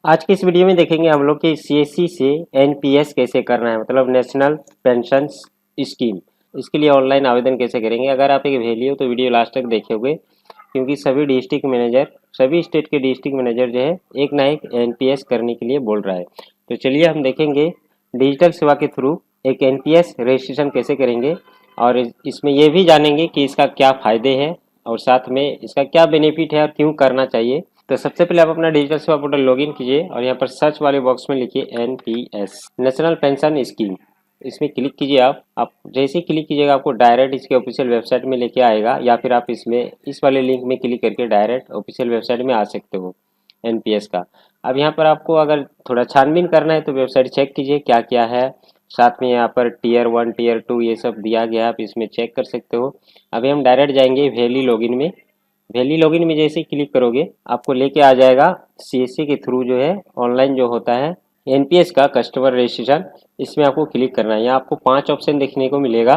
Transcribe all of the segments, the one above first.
आज की इस वीडियो में देखेंगे हम लोग कि सीएससी से एनपीएस कैसे करना है, मतलब नेशनल पेंशन स्कीम। इसके लिए ऑनलाइन आवेदन कैसे करेंगे। अगर आप एक वैली हो तो वीडियो लास्ट तक देखे होंगे, क्योंकि सभी डिस्ट्रिक्ट मैनेजर, सभी स्टेट के डिस्ट्रिक्ट मैनेजर जो है एक ना एक एनपीएस करने के लिए बोल रहा है। तो चलिए हम देखेंगे डिजिटल सेवा के थ्रू एक एनपीएस रजिस्ट्रेशन कैसे करेंगे, और इसमें यह भी जानेंगे कि इसका क्या फ़ायदे हैं और साथ में इसका क्या बेनिफिट है और क्यों करना चाहिए। तो सबसे पहले आप अपना डिजिटल सेवा पोर्टल लॉगिन कीजिए और यहाँ पर सर्च वाले बॉक्स में लिखिए एनपीएस, नेशनल पेंशन स्कीम। इसमें क्लिक कीजिए। आप जैसे ही क्लिक कीजिएगा आपको डायरेक्ट इसके ऑफिशियल वेबसाइट में लेके आएगा, या फिर आप इसमें इस वाले लिंक में क्लिक करके डायरेक्ट ऑफिशियल वेबसाइट में आ सकते हो एनपीएस का। अब यहाँ पर आपको अगर थोड़ा छानबीन करना है तो वेबसाइट चेक कीजिए क्या क्या है। साथ में यहाँ पर टीयर 1 टीयर 2 ये सब दिया गया है, आप इसमें चेक कर सकते हो। अभी हम डायरेक्ट जाएंगे वैली लॉगिन में। वैली लॉगिन में जैसे ही क्लिक करोगे आपको लेके आ जाएगा सीएससी के थ्रू जो है ऑनलाइन जो होता है एनपीएस का कस्टमर रजिस्ट्रेशन। इसमें आपको क्लिक करना है। यहाँ आपको 5 ऑप्शन देखने को मिलेगा।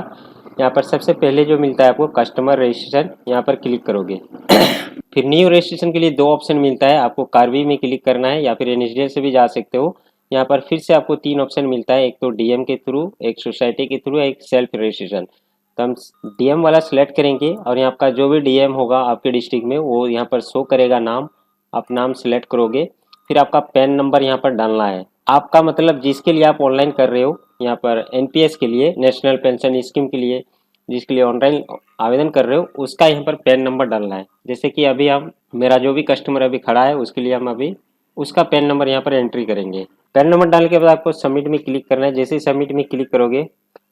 यहाँ पर सबसे पहले जो मिलता है आपको कस्टमर रजिस्ट्रेशन, यहाँ पर क्लिक करोगे। फिर न्यू रजिस्ट्रेशन के लिए 2 ऑप्शन मिलता है, आपको कार्बी में क्लिक करना है या फिर एनएसडीएल से भी जा सकते हो। यहाँ पर फिर से आपको 3 ऑप्शन मिलता है, एक तो डीएम के थ्रू, एक सोसाइटी के थ्रू, एक सेल्फ रजिस्ट्रेशन। तो हम डीएम वाला सिलेक्ट करेंगे और यहाँ का जो भी डीएम होगा आपके डिस्ट्रिक्ट में वो यहाँ पर शो करेगा नाम। आप नाम सिलेक्ट करोगे, फिर आपका पैन नंबर यहाँ पर डालना है। आपका मतलब जिसके लिए आप ऑनलाइन कर रहे हो, यहाँ पर एनपीएस के लिए, नेशनल पेंशन स्कीम के लिए जिसके लिए ऑनलाइन आवेदन कर रहे हो, उसका यहाँ पर पैन नंबर डालना है। जैसे कि अभी हम, मेरा जो भी कस्टमर अभी खड़ा है उसके लिए हम अभी उसका पैन नंबर यहाँ पर एंट्री करेंगे। पैन नंबर डालने के बाद आपको सबमिट में क्लिक करना है। जैसे ही सबमिट में क्लिक करोगे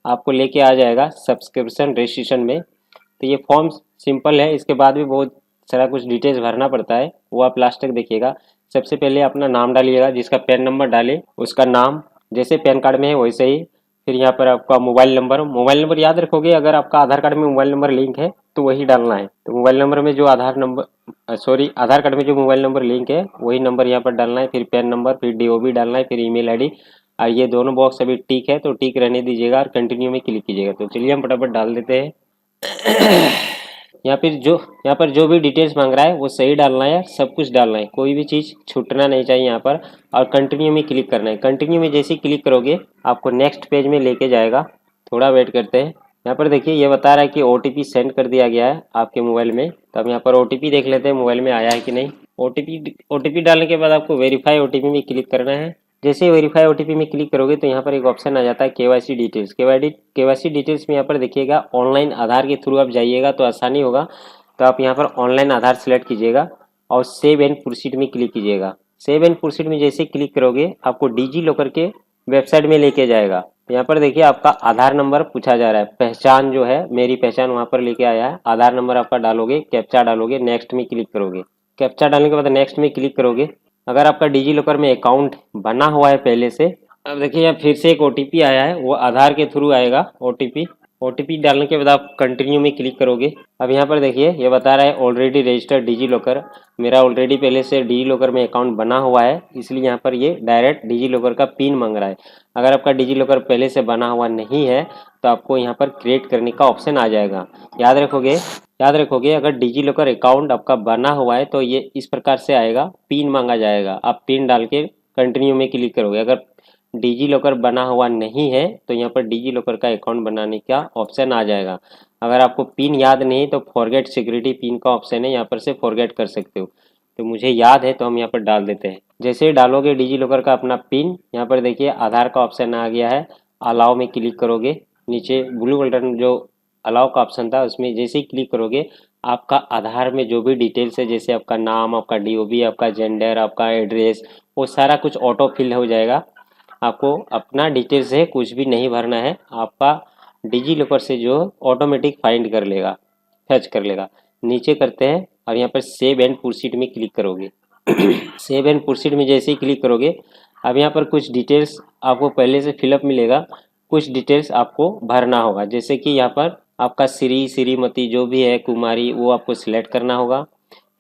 आपको लेके आ जाएगा सब्सक्रिप्शन रजिस्ट्रेशन में। तो ये फॉर्म सिंपल है, इसके बाद भी बहुत सारा कुछ डिटेल्स भरना पड़ता है, वो आप लास्ट तक देखिएगा। सबसे पहले अपना नाम डालिएगा, जिसका पैन नंबर डाले उसका नाम जैसे पैन कार्ड में है वैसे ही। फिर यहाँ पर आपका मोबाइल नंबर याद रखोगे। अगर आपका आधार कार्ड में मोबाइल नंबर लिंक है तो वही डालना है। तो मोबाइल नंबर में जो आधार कार्ड में जो मोबाइल नंबर लिंक है वही नंबर यहाँ पर डालना है। फिर पैन नंबर, फिर डीओबी डालना है, फिर ईमेल आईडी। और ये दोनों बॉक्स अभी टिक है तो टिक रहने दीजिएगा और कंटिन्यू में क्लिक कीजिएगा। तो चलिए हम फटाफट डाल देते हैं। यहाँ पर जो भी डिटेल्स मांग रहा है वो सही डालना है, सब कुछ डालना है, कोई भी चीज़ छूटना नहीं चाहिए यहाँ पर। और कंटिन्यू में क्लिक करना है। कंटिन्यू में जैसे ही क्लिक करोगे आपको नेक्स्ट पेज में लेके जाएगा। थोड़ा वेट करते हैं। यहाँ पर देखिए ये बता रहा है कि ओटीपी सेंड कर दिया गया है आपके मोबाइल में। तो अब यहाँ पर ओटीपी देख लेते हैं मोबाइल में आया है कि नहीं। ओटीपी डालने के बाद आपको वेरीफाई ओटीपी में क्लिक करना है। जैसे ही वेरीफाई ओटीपी में क्लिक करोगे तो यहाँ पर एक ऑप्शन आ जाता है केवाईसी डिटेल्स। केवाईसी डिटेल्स में यहाँ पर देखिएगा ऑनलाइन आधार के थ्रू आप जाइएगा तो आसानी होगा। तो आप यहाँ पर ऑनलाइन आधार सेलेक्ट कीजिएगा और सेव एंड प्रोसीड में क्लिक कीजिएगा। सेव एंड प्रोसीड में जैसे क्लिक करोगे आपको डिजी लॉकर के वेबसाइट में लेके जाएगा। यहाँ पर देखिए आपका आधार नंबर पूछा जा रहा है, पहचान जो है, मेरी पहचान वहाँ पर लेके आया है। आधार नंबर आपका डालोगे, कैप्चा डालोगे, नेक्स्ट में क्लिक करोगे। कैप्चा डालने के बाद नेक्स्ट में क्लिक करोगे। अगर आपका डिजी लॉकर में अकाउंट बना हुआ है पहले से, अब देखिए यहाँ फिर से एक ओटीपी आया है, वो आधार के थ्रू आएगा ओटीपी डालने के बाद आप कंटिन्यू में क्लिक करोगे। अब यहाँ पर देखिए ये बता रहा है ऑलरेडी रजिस्टर्ड डिजी लॉकर। मेरा ऑलरेडी पहले से डिजी लॉकर में अकाउंट बना हुआ है, इसलिए यहाँ पर ये डायरेक्ट डिजी लॉकर का पिन मांग रहा है। अगर आपका डिजी लॉकर पहले से बना हुआ नहीं है तो आपको यहाँ पर क्रिएट करने का ऑप्शन आ जाएगा। याद रखोगे अगर डिजी लॉकर अकाउंट आपका बना हुआ है तो ये इस प्रकार से आएगा, पिन मांगा जाएगा। आप पिन डाल के कंटिन्यू में क्लिक करोगे। अगर डिजी लॉकर बना हुआ नहीं है तो यहाँ पर डिजी लॉकर का अकाउंट बनाने का ऑप्शन आ जाएगा। अगर आपको पिन याद नहीं तो फॉरगेट सिक्योरिटी पिन का ऑप्शन है, यहाँ पर से फॉरगेट कर सकते हो। तो मुझे याद है तो हम यहाँ पर डाल देते हैं। जैसे ही डालोगे डिजी लॉकर का अपना पिन, यहाँ पर देखिए आधार का ऑप्शन आ गया है। अलाउ में क्लिक करोगे, नीचे ब्लू बटन जो अलाउ का ऑप्शन था उसमें जैसे ही क्लिक करोगे आपका आधार में जो भी डिटेल्स है, जैसे आपका नाम, आपका डीओबी, आपका जेंडर, आपका एड्रेस, वो सारा कुछ ऑटो फिल हो जाएगा। आपको अपना डिटेल्स है कुछ भी नहीं भरना है, आपका डिजी लॉकर से जो ऑटोमेटिक फाइंड कर लेगा, फैच कर लेगा। नीचे करते हैं और यहाँ पर सेव एंड प्रोसीड में क्लिक करोगे। सेव एंड प्रोसीड में जैसे ही क्लिक करोगे अब यहाँ पर कुछ डिटेल्स आपको पहले से फिलअप मिलेगा, कुछ डिटेल्स आपको भरना होगा। जैसे कि यहाँ पर आपका श्रीमती जो भी है, कुमारी, वो आपको सिलेक्ट करना होगा।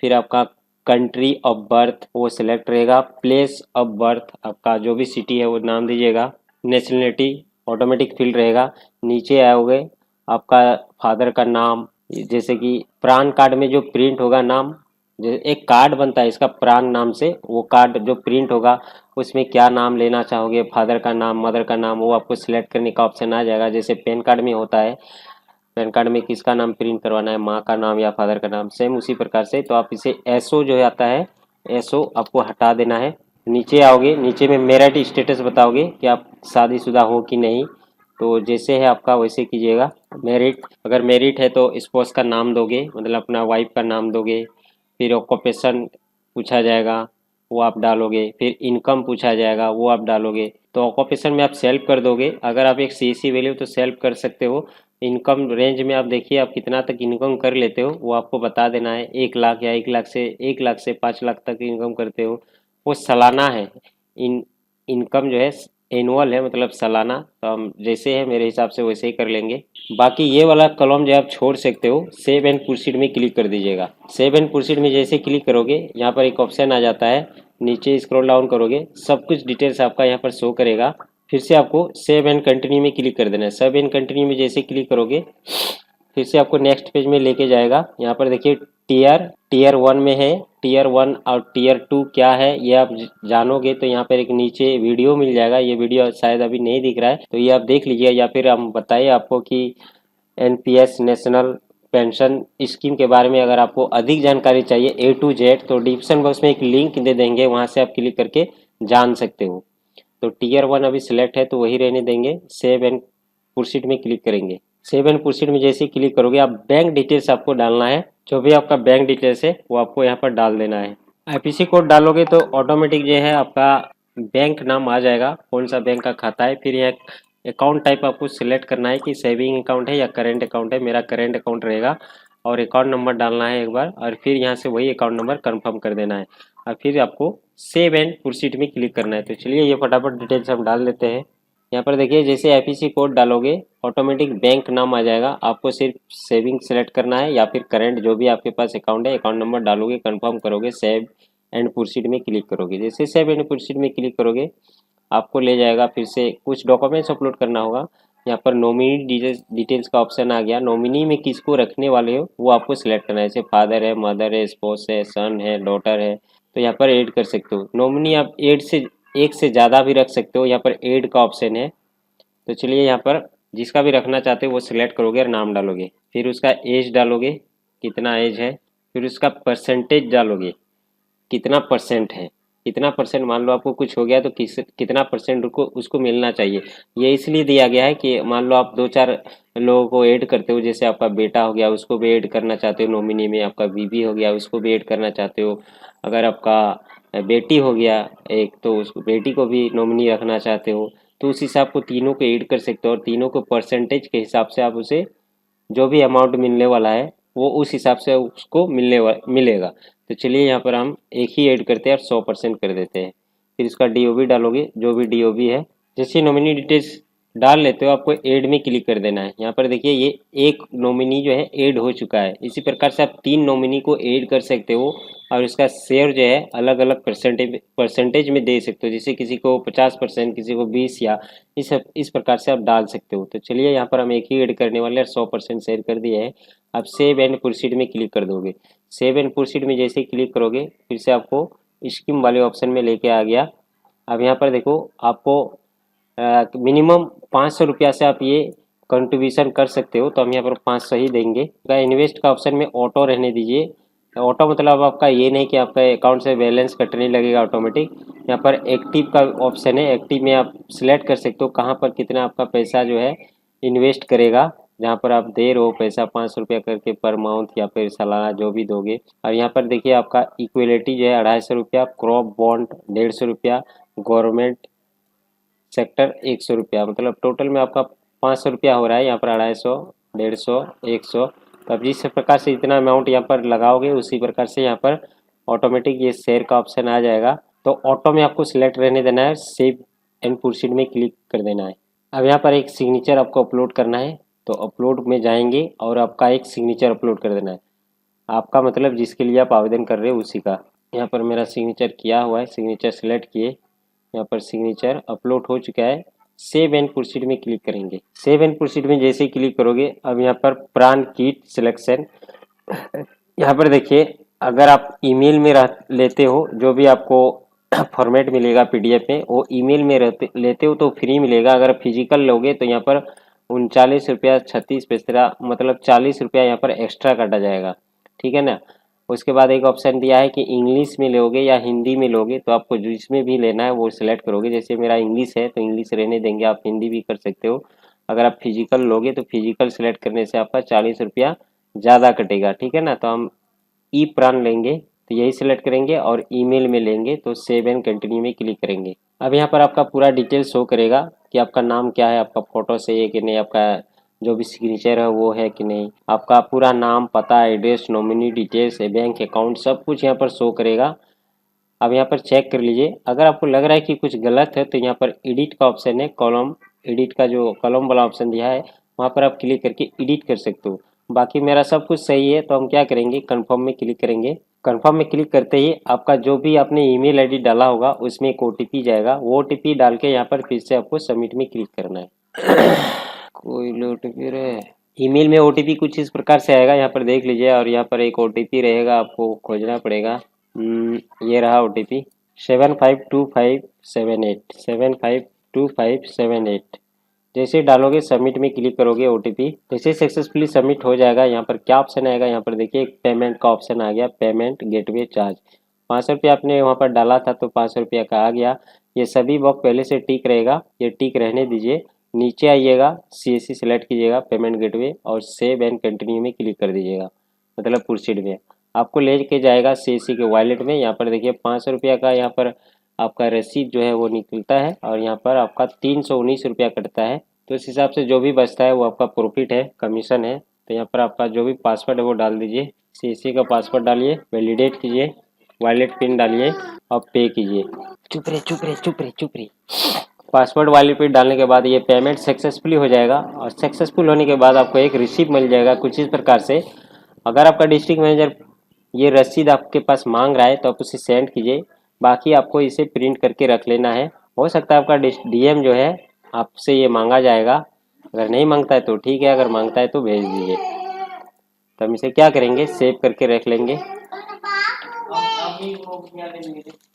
फिर आपका कंट्री ऑफ बर्थ वो सिलेक्ट रहेगा। प्लेस ऑफ बर्थ आपका जो भी सिटी है वो नाम दीजिएगा। नेशनलिटी ऑटोमेटिक फिल रहेगा। नीचे आओगे आपका फादर का नाम, जैसे कि पैन कार्ड में जो प्रिंट होगा नाम एक कार्ड बनता है इसका प्राण नाम से, वो कार्ड जो प्रिंट होगा उसमें क्या नाम लेना चाहोगे, फादर का नाम, मदर का नाम, वो आपको सिलेक्ट करने का ऑप्शन आ जाएगा। जैसे पैन कार्ड में होता है, पैन कार्ड में किसका नाम प्रिंट करवाना है, माँ का नाम या फादर का नाम, सेम उसी प्रकार से। तो आप इसे एसओ जो आता है, एसओ आपको हटा देना है। नीचे आओगे, नीचे में मैरिड स्टेटस बताओगे कि आप शादीशुदा हो कि नहीं, तो जैसे है आपका वैसे कीजिएगा। मैरिड, अगर मैरिड है तो स्पोस का नाम दोगे, मतलब अपना वाइफ का नाम दोगे। फिर ऑक्यूपेशन पूछा जाएगा, वो आप डालोगे। फिर इनकम पूछा जाएगा, वो आप डालोगे। तो ऑक्यूपेशन में आप सेल्फ कर दोगे, अगर आप एक सीएससी वैल्यू तो सेल्फ कर सकते हो। इनकम रेंज में आप देखिए आप कितना तक इनकम कर लेते हो, वो आपको बता देना है। 1 लाख या 1 लाख से 5 लाख तक इनकम करते हो, वो सालाना है। इन इनकम जो है एनुअल है, मतलब सालाना। तो हम जैसे है मेरे हिसाब से वैसे ही कर लेंगे। बाकी ये वाला कॉलम जो आप छोड़ सकते हो, सेव एंड प्रोसीड में क्लिक कर दीजिएगा। सेव एंड प्रोसीड में जैसे क्लिक करोगे, यहाँ पर एक ऑप्शन आ जाता है, नीचे स्क्रॉल डाउन करोगे, सब कुछ डिटेल्स आपका यहाँ पर शो करेगा। फिर से आपको सेव एंड कंटिन्यू में क्लिक कर देना है। सेव एंड कंटिन्यू में जैसे क्लिक करोगे, फिर से आपको नेक्स्ट पेज में लेके जाएगा। यहाँ पर देखिए टीयर 1 में है। टीयर 1 और टीयर 2 क्या है ये आप जानोगे तो यहाँ पर एक नीचे वीडियो मिल जाएगा। ये वीडियो शायद अभी नहीं दिख रहा है, तो ये आप देख लीजिए, या फिर हम बताइए आपको कि एनपीएस नेशनल पेंशन स्कीम के बारे में अगर आपको अधिक जानकारी चाहिए A to Z, तो डिस्क्रिप्शन बॉक्स में एक लिंक दे देंगे, वहाँ से आप क्लिक करके जान सकते हो। तो टीयर 1 अभी सिलेक्ट है तो वही रहने देंगे। सेव एंड प्रोसीड में क्लिक करेंगे। सेव एंड प्रोसीड में जैसे ही क्लिक करोगे, आप बैंक डिटेल्स आपको डालना है। जो भी आपका बैंक डिटेल्स है वो आपको यहाँ पर डाल देना है। आईपीसी कोड डालोगे तो ऑटोमेटिक जो है आपका बैंक नाम आ जाएगा, कौन सा बैंक का खाता है। फिर यह अकाउंट टाइप आपको सिलेक्ट करना है कि सेविंग अकाउंट है या करेंट अकाउंट है। मेरा करेंट अकाउंट रहेगा, और अकाउंट नंबर डालना है एक बार, और फिर यहाँ से वही अकाउंट नंबर कंफर्म कर देना है, और फिर आपको सेव एंड प्रोसीड में क्लिक करना है। तो चलिए ये फटाफट डिटेल्स हम डाल देते हैं। यहाँ पर देखिए जैसे आईपीसी कोड डालोगे, ऑटोमेटिक बैंक नाम आ जाएगा। आपको सिर्फ सेविंग सेलेक्ट करना है या फिर करंट, जो भी आपके पास अकाउंट है, अकाउंट नंबर डालोगे, कंफर्म करोगे, सेव एंड प्रोसीड में क्लिक करोगे। जैसे सेव एंड प्रोसीड में क्लिक करोगे, आपको ले जाएगा, फिर से कुछ डॉक्यूमेंट्स अपलोड करना होगा। यहाँ पर नॉमिनी डिटेल्स का ऑप्शन आ गया। नॉमिनी में किसको रखने वाले हो वो आपको सिलेक्ट करना है। जैसे फादर है, मदर है, स्पाउस है, सन है, डॉटर है, तो यहाँ पर ऐड कर सकते हो। नॉमिनी आप एक से ज़्यादा भी रख सकते हो, यहाँ पर ऐड का ऑप्शन है। तो चलिए यहाँ पर जिसका भी रखना चाहते हो वो सिलेक्ट करोगे और नाम डालोगे। फिर उसका एज डालोगे, कितना एज है। फिर उसका परसेंटेज डालोगे, कितना परसेंट है। कितना परसेंट, मान लो आपको कुछ हो गया तो कितना परसेंट उसको मिलना चाहिए। ये इसलिए दिया गया है कि मान लो आप 2-4 लोगों को ऐड करते हो, जैसे आपका बेटा हो गया उसको भी ऐड करना चाहते हो नॉमिनी में, आपका बीबी हो गया उसको भी ऐड करना चाहते हो, अगर आपका बेटी हो गया एक तो उस बेटी को भी नॉमिनी रखना चाहते हो, तो उस हिसाब को तीनों को ऐड कर सकते हो। और तीनों को परसेंटेज के हिसाब से आप उसे जो भी अमाउंट मिलने वाला है वो उस हिसाब से उसको मिलेगा। तो चलिए यहाँ पर हम एक ही ऐड करते हैं और 100% कर देते हैं। फिर इसका डीओबी डालोगे, जो भी डीओबी है। जैसे नॉमिनी डिटेल्स डाल लेते हो, आपको ऐड में क्लिक कर देना है। यहाँ पर देखिए ये एक नॉमिनी जो है ऐड हो चुका है। इसी प्रकार से आप 3 नॉमिनी को ऐड कर सकते हो, और इसका शेयर जो है अलग अलग परसेंटेज में दे सकते हो। जैसे किसी को 50%, किसी को 20, या इस प्रकार से आप डाल सकते हो। तो चलिए यहाँ पर हम एक ही ऐड करने वाले हैं, 100% शेयर कर दिए हैं। अब सेव एंड प्रोसीड में क्लिक कर दोगे। सेव एंड प्रोसीड में जैसे ही क्लिक करोगे, फिर से आपको स्कीम वाले ऑप्शन में लेके आ गया। अब यहाँ पर देखो आपको मिनिमम 500 रुपया से आप ये कंट्रीब्यूशन कर सकते हो, तो हम यहाँ पर 500 ही देंगे। इन्वेस्ट का ऑप्शन में ऑटो रहने दीजिए। ऑटो मतलब आपका ये नहीं कि आपका अकाउंट से बैलेंस कटने लगेगा ऑटोमेटिक। यहाँ पर एक्टिव का ऑप्शन है, एक्टिव में आप सिलेक्ट कर सकते हो कहाँ पर कितना आपका पैसा जो है इन्वेस्ट करेगा। जहाँ पर आप दे रहे हो पैसा 500 रुपया करके पर मंथ या फिर सालाना जो भी दोगे। और यहाँ पर देखिए आपका इक्वलिटी जो है 250 रुपया, क्रॉप बॉन्ड 150 रुपया, गवर्नमेंट सेक्टर 100 रुपया, मतलब टोटल में आपका 500 रुपया हो रहा है। यहाँ पर 250, 150, 100। तो अब जिस प्रकार से इतना अमाउंट यहाँ पर लगाओगे उसी प्रकार से यहाँ पर ऑटोमेटिक ये शेयर का ऑप्शन आ जाएगा। तो ऑटो में आपको सिलेक्ट रहने देना है, सेव एंड प्रोसीड में क्लिक कर देना है। अब यहाँ पर एक सिग्नेचर आपको अपलोड करना है, तो अपलोड में जाएंगे और आपका एक सिग्नेचर अपलोड कर देना है। आपका मतलब जिसके लिए आप आवेदन कर रहे हो उसी का। यहाँ पर मेरा सिग्नेचर किया हुआ है, सिग्नेचर सेलेक्ट किए, यहाँ पर सिग्नेचर अपलोड हो चुका है। सेव एंड प्रोसीड में क्लिक करेंगे। सेव एंड प्रोसीड में जैसे ही क्लिक करोगे, अब यहाँ पर प्राण किट सिलेक्शन, यहाँ पर देखिए अगर आप ईमेल में लेते हो, जो भी आपको फॉर्मेट मिलेगा पीडीएफ में, वो ईमेल में लेते हो तो फ्री मिलेगा। अगर फिजिकल लोगे तो यहाँ पर 39 रुपया 36 पैसा, मतलब 40 रुपया यहाँ पर एक्स्ट्रा काटा जाएगा, ठीक है ना। उसके बाद एक ऑप्शन दिया है कि इंग्लिश में लोगे या हिंदी में लोगे, तो आपको जिसमें भी लेना है वो सिलेक्ट करोगे। जैसे मेरा इंग्लिश है तो इंग्लिश रहने देंगे, आप हिंदी भी कर सकते हो। अगर आप फिजिकल लोगे तो फिजिकल सेलेक्ट करने से आपका 40 रुपया ज़्यादा कटेगा, ठीक है ना। तो हम ई प्रान लेंगे तो यही सिलेक्ट करेंगे, और ईमेल में लेंगे तो सेव एंड कंटिन्यू में क्लिक करेंगे। अब यहाँ पर आपका पूरा डिटेल शो करेगा कि आपका नाम क्या है, आपका फोटो सही है कि नहीं, आपका जो भी सिग्नेचर है वो है कि नहीं, आपका पूरा नाम, पता, address, nominee details, bank account, सब कुछ यहाँ पर शो करेगा। अब यहाँ पर चेक कर लीजिए, अगर आपको लग रहा है कि कुछ गलत है तो यहाँ पर एडिट का ऑप्शन है, कॉलम एडिट का जो कॉलम वाला ऑप्शन दिया है वहाँ पर आप क्लिक करके एडिट कर सकते हो। बाकी मेरा सब कुछ सही है, तो हम क्या करेंगे, कंफर्म में क्लिक करेंगे। कंफर्म में क्लिक करते ही आपका जो भी आपने ईमेल आईडी डाला होगा उसमें एक ओटीपी जाएगा, वो ओटीपी डाल के यहाँ पर फिर से आपको सबमिट में क्लिक करना है। कोई ओटीपी रहे, ईमेल में ओटीपी कुछ इस प्रकार से आएगा, यहाँ पर देख लीजिए, और यहाँ पर एक ओटीपी रहेगा, आपको खोजना पड़ेगा। ये रहा ओटीपी 752578, 752578। जैसे डालोगे सबमिट में क्लिक करोगे ओटीपी, जैसे सक्सेसफुली सबमिट हो जाएगा। यहाँ पर क्या ऑप्शन आएगा, यहाँ पर देखिए एक पेमेंट का ऑप्शन आ गया, पेमेंट गेटवे चार्ज। 500 रुपया आपने वहाँ पर डाला था तो 500 रुपया का आ गया। ये सभी बॉक्स पहले से टिक रहेगा, ये टिक रहने दीजिए। नीचे आइएगा, सीएससी सेलेक्ट कीजिएगा, पेमेंट गेटवे, और सेव एंड कंटिन्यू में क्लिक कर दीजिएगा, मतलब प्रोसीड में। आपको ले के जाएगा सीएससी के वॉलेट में। यहाँ पर देखिए 500 रुपया का यहाँ पर आपका रसीद जो है वो निकलता है, और यहाँ पर आपका 319 रुपया कटता है। तो इस हिसाब से जो भी बचता है वो आपका प्रॉफिट है, कमीशन है। तो यहाँ पर आपका जो भी पासवर्ड है वो डाल दीजिए, सीएससी का पासवर्ड डालिए, वैलिडेट कीजिए, वॉलेट पिन डालिए और पे कीजिए। चुप रहे चुप रहे चुप रहे चुप रहे। पासवर्ड वॉलेट पिन डालने के बाद ये पेमेंट सक्सेसफुली हो जाएगा, और सक्सेसफुल होने के बाद आपको एक रिसीप्ट मिल जाएगा कुछ इस प्रकार से। अगर आपका डिस्ट्रिक्ट मैनेजर ये रसीद आपके पास मांग रहा है तो आप उसे सेंड कीजिए, बाकी आपको इसे प्रिंट करके रख लेना है। हो सकता है आपका डीएम जो है आपसे ये मांगा जाएगा, अगर नहीं मांगता है तो ठीक है, अगर मांगता है तो भेज दीजिए। तो हम इसे क्या करेंगे, सेव करके रख लेंगे।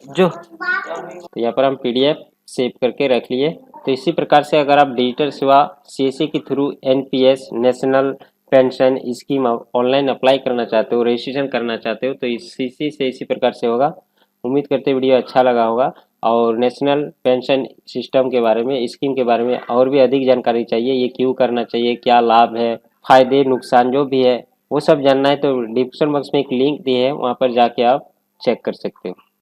जो तो यहाँ पर हम पीडीएफ सेव करके रख लिए। तो इसी प्रकार से अगर आप डिजिटल सेवा सीएससी के through NPS national pension scheme online apply करना चाहते हो, रजिस्ट्रेशन करना चाहते हो, तो इसी से इसी प्रकार से होगा। उम्मीद करते वीडियो अच्छा लगा होगा, और नेशनल पेंशन सिस्टम के बारे में, स्कीम के बारे में और भी अधिक जानकारी चाहिए, ये क्यों करना चाहिए, क्या लाभ है, फायदे नुकसान जो भी है वो सब जानना है, तो डिस्क्रिप्शन बॉक्स में एक लिंक दी है, वहाँ पर जाके आप चेक कर सकते हो।